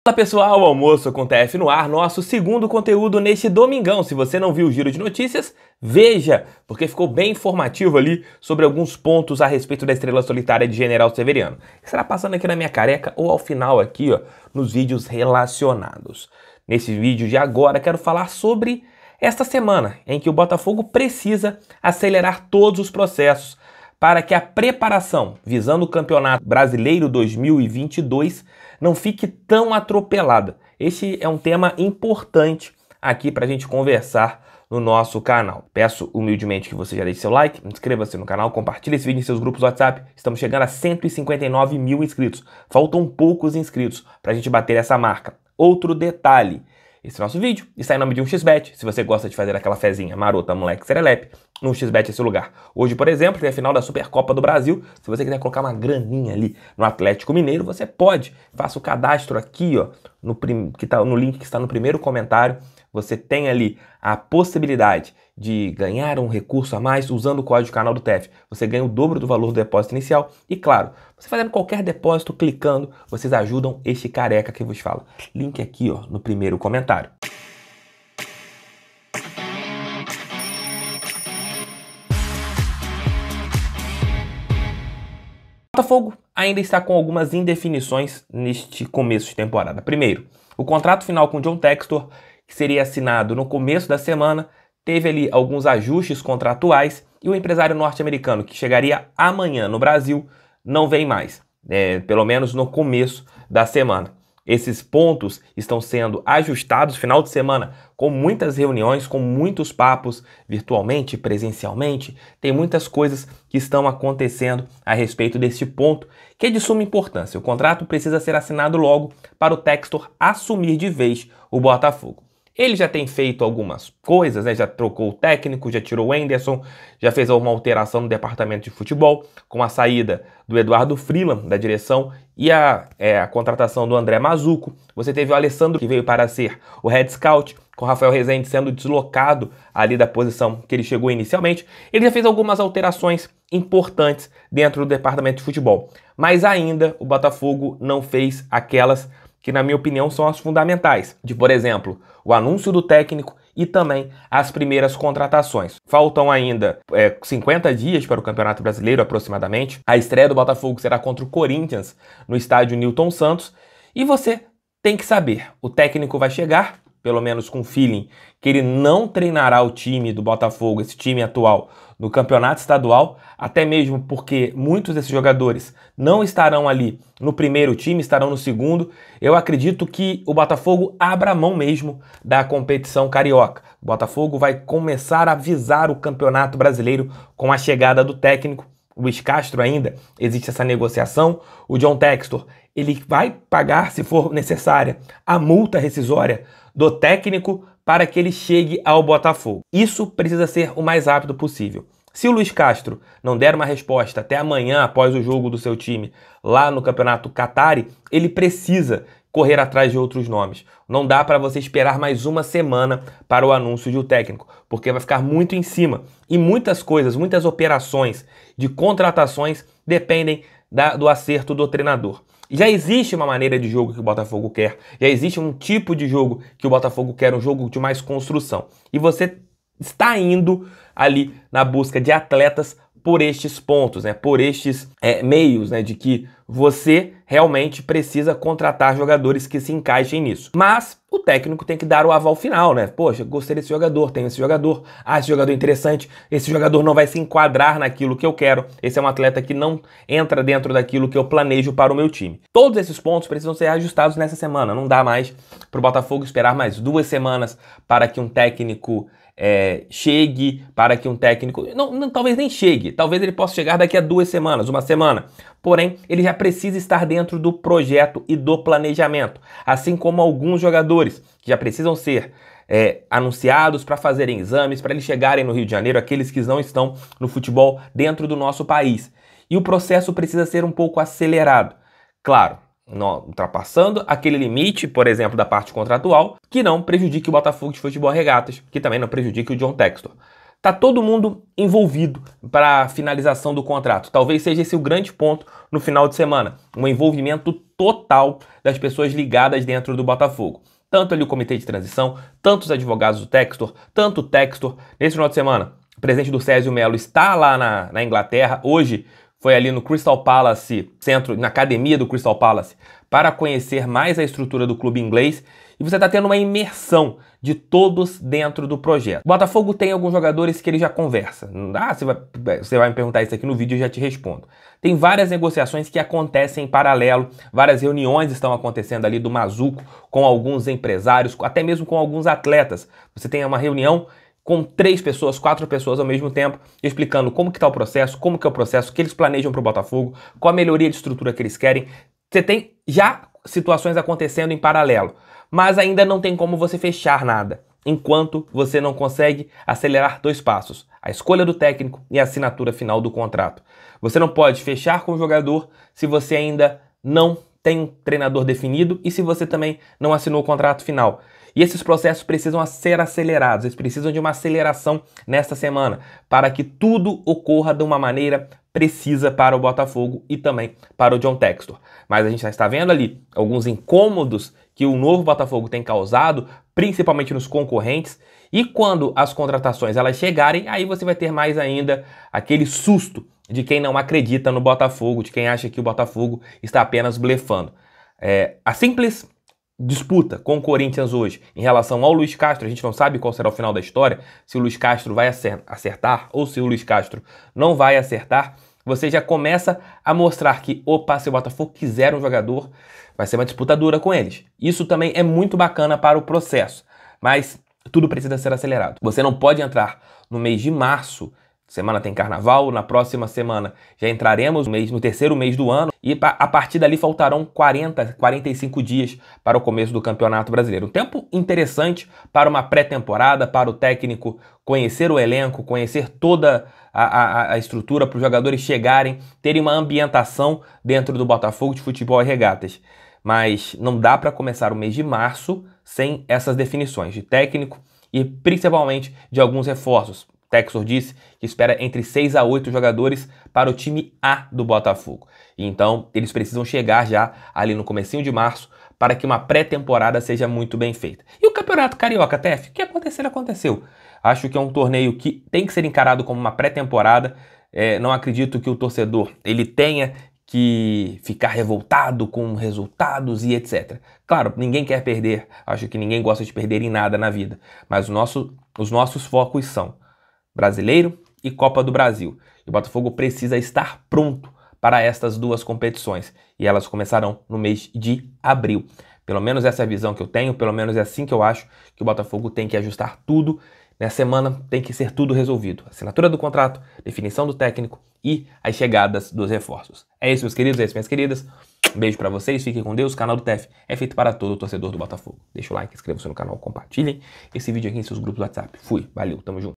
Fala pessoal, Almoço com TF no ar, nosso segundo conteúdo neste domingão. Se você não viu o giro de notícias, veja, porque ficou bem informativo ali sobre alguns pontos a respeito da estrela solitária de General Severiano. Estará passando aqui na minha careca ou ao final aqui, ó, nos vídeos relacionados. Nesse vídeo de agora, quero falar sobre esta semana em que o Botafogo precisa acelerar todos os processos para que a preparação visando o Campeonato Brasileiro 2022 não fique tão atropelada. Este é um tema importante aqui para a gente conversar no nosso canal. Peço humildemente que você já deixe seu like, inscreva-se no canal, compartilhe esse vídeo em seus grupos do WhatsApp. Estamos chegando a 159 mil inscritos. Faltam poucos inscritos para a gente bater essa marca. Outro detalhe. Esse nosso vídeo está em nome de 1xBet. Se você gosta de fazer aquela fezinha marota, moleque, serelepe, no 1xBet é seu lugar. Hoje, por exemplo, tem a final da Supercopa do Brasil. Se você quiser colocar uma graninha ali no Atlético Mineiro, você pode. Faça o cadastro aqui, ó, no link que está no primeiro comentário. Você tem ali a possibilidade de ganhar um recurso a mais usando o código canal do TF. Você ganha o dobro do valor do depósito inicial. E claro, você fazendo qualquer depósito, clicando, vocês ajudam este careca que vos fala. Link aqui, ó, no primeiro comentário. O Botafogo ainda está com algumas indefinições neste começo de temporada. Primeiro, o contrato final com John Textor, que seria assinado no começo da semana, teve ali alguns ajustes contratuais e o empresário norte-americano que chegaria amanhã no Brasil não vem mais, pelo menos no começo da semana. Esses pontos estão sendo ajustados final de semana com muitas reuniões, com muitos papos virtualmente, presencialmente. Tem muitas coisas que estão acontecendo a respeito deste ponto, que é de suma importância. O contrato precisa ser assinado logo para o Textor assumir de vez o Botafogo. Ele já tem feito algumas coisas, né? Já trocou o técnico, já tirou o Anderson, já fez alguma alteração no departamento de futebol, com a saída do Eduardo Freeland da direção e a contratação do André Mazuco. Você teve o Alessandro, que veio para ser o head scout, com o Rafael Rezende sendo deslocado ali da posição que ele chegou inicialmente. Ele já fez algumas alterações importantes dentro do departamento de futebol, mas ainda o Botafogo não fez aquelas que, na minha opinião, são as fundamentais, de, por exemplo, o anúncio do técnico e também as primeiras contratações. Faltam ainda 50 dias para o Campeonato Brasileiro, aproximadamente. A estreia do Botafogo será contra o Corinthians, no estádio Newton Santos. E você tem que saber, o técnico vai chegar, pelo menos com feeling, que ele não treinará o time do Botafogo, esse time atual, no campeonato estadual, até mesmo porque muitos desses jogadores não estarão ali no primeiro time, estarão no segundo. Eu acredito que o Botafogo abra mão mesmo da competição carioca. O Botafogo vai começar a visar o Campeonato Brasileiro com a chegada do técnico. O Luiz Castro ainda, existe essa negociação. O John Textor, ele vai pagar, se for necessária, a multa rescisória do técnico para que ele chegue ao Botafogo. Isso precisa ser o mais rápido possível. Se o Luiz Castro não der uma resposta até amanhã, após o jogo do seu time lá no Campeonato Qatari, ele precisa correr atrás de outros nomes. Não dá para você esperar mais uma semana para o anúncio de um técnico, porque vai ficar muito em cima. E muitas coisas, muitas operações de contratações dependem do acerto do treinador. Já existe uma maneira de jogo que o Botafogo quer, já existe um tipo de jogo que o Botafogo quer, um jogo de mais construção. E você está indo ali na busca de atletas por estes pontos, né? Por estes meios, né? De que você realmente precisa contratar jogadores que se encaixem nisso. Mas o técnico tem que dar o aval final, né? Poxa, gostei desse jogador, tenho esse jogador, esse jogador é interessante, esse jogador não vai se enquadrar naquilo que eu quero, esse é um atleta que não entra dentro daquilo que eu planejo para o meu time. Todos esses pontos precisam ser ajustados nessa semana, não dá mais para o Botafogo esperar mais 2 semanas para que um técnico chegue, para que um técnico... Não, talvez nem chegue, talvez ele possa chegar daqui a 2 semanas, uma semana. Porém, ele já precisa estar dentro do projeto e do planejamento, assim como alguns jogadores que já precisam ser anunciados para fazerem exames, para eles chegarem no Rio de Janeiro, aqueles que não estão no futebol dentro do nosso país. E o processo precisa ser um pouco acelerado. Claro, não ultrapassando aquele limite, por exemplo, da parte contratual, que não prejudique o Botafogo de Futebol Regatas, que também não prejudique o John Textor. Tá todo mundo envolvido para a finalização do contrato. Talvez seja esse o grande ponto no final de semana. Um envolvimento total das pessoas ligadas dentro do Botafogo. Tanto ali o comitê de transição, tanto os advogados do Textor, tanto o Textor. Nesse final de semana, o presidente do Césio Melo está lá na Inglaterra. Hoje foi ali no Crystal Palace, na academia do Crystal Palace, para conhecer mais a estrutura do clube inglês. E você está tendo uma imersão de todos dentro do projeto. O Botafogo tem alguns jogadores que ele já conversa. Você vai me perguntar isso aqui no vídeo e eu já te respondo. Tem várias negociações que acontecem em paralelo, várias reuniões estão acontecendo ali do Mazuco com alguns empresários, até mesmo com alguns atletas. Você tem uma reunião com 3 pessoas, 4 pessoas ao mesmo tempo, explicando como que está o processo, como que é o processo, o que eles planejam para o Botafogo, qual a melhoria de estrutura que eles querem. Você tem já situações acontecendo em paralelo, mas ainda não tem como você fechar nada, enquanto você não consegue acelerar 2 passos, a escolha do técnico e a assinatura final do contrato. Você não pode fechar com o jogador se você ainda não tem um treinador definido e se você também não assinou o contrato final. E esses processos precisam ser acelerados, eles precisam de uma aceleração nesta semana, para que tudo ocorra de uma maneira precisa para o Botafogo e também para o John Textor. Mas a gente já está vendo ali alguns incômodos que o novo Botafogo tem causado, principalmente nos concorrentes, e quando as contratações elas chegarem, aí você vai ter mais ainda aquele susto de quem não acredita no Botafogo, de quem acha que o Botafogo está apenas blefando. A simples disputa com o Corinthians hoje em relação ao Luiz Castro, a gente não sabe qual será o final da história, se o Luiz Castro vai acertar ou se o Luiz Castro não vai acertar, você já começa a mostrar que, opa, se o Botafogo quiser um jogador, vai ser uma disputa dura com eles. Isso também é muito bacana para o processo, mas tudo precisa ser acelerado. Você não pode entrar no mês de março, semana tem carnaval, na próxima semana já entraremos no terceiro mês do ano e a partir dali faltarão 45 dias para o começo do Campeonato Brasileiro. Um tempo interessante para uma pré-temporada, para o técnico conhecer o elenco, conhecer toda a estrutura, para os jogadores chegarem, terem uma ambientação dentro do Botafogo de Futebol e Regatas. Mas não dá para começar o mês de março sem essas definições de técnico e principalmente de alguns reforços. Textor disse que espera entre 6 a 8 jogadores para o time A do Botafogo. Então, eles precisam chegar já ali no comecinho de março para que uma pré-temporada seja muito bem feita. E o Campeonato Carioca, Tef? O que acontecer, aconteceu. Acho que é um torneio que tem que ser encarado como uma pré-temporada. Não acredito que o torcedor ele tenha que ficar revoltado com resultados e etc. Claro, ninguém quer perder. Acho que ninguém gosta de perder em nada na vida. Mas os nossos focos são Brasileiro e Copa do Brasil. E o Botafogo precisa estar pronto para estas 2 competições. E elas começarão no mês de abril. Pelo menos essa é a visão que eu tenho, pelo menos é assim que eu acho que o Botafogo tem que ajustar tudo. Nessa semana tem que ser tudo resolvido. Assinatura do contrato, definição do técnico e as chegadas dos reforços. É isso, meus queridos, é isso, minhas queridas. Um beijo pra vocês, fiquem com Deus. O canal do TEF é feito para todo torcedor do Botafogo. Deixa o like, inscreva-se no canal, compartilhem esse vídeo aqui em seus grupos do WhatsApp. Fui, valeu, tamo junto.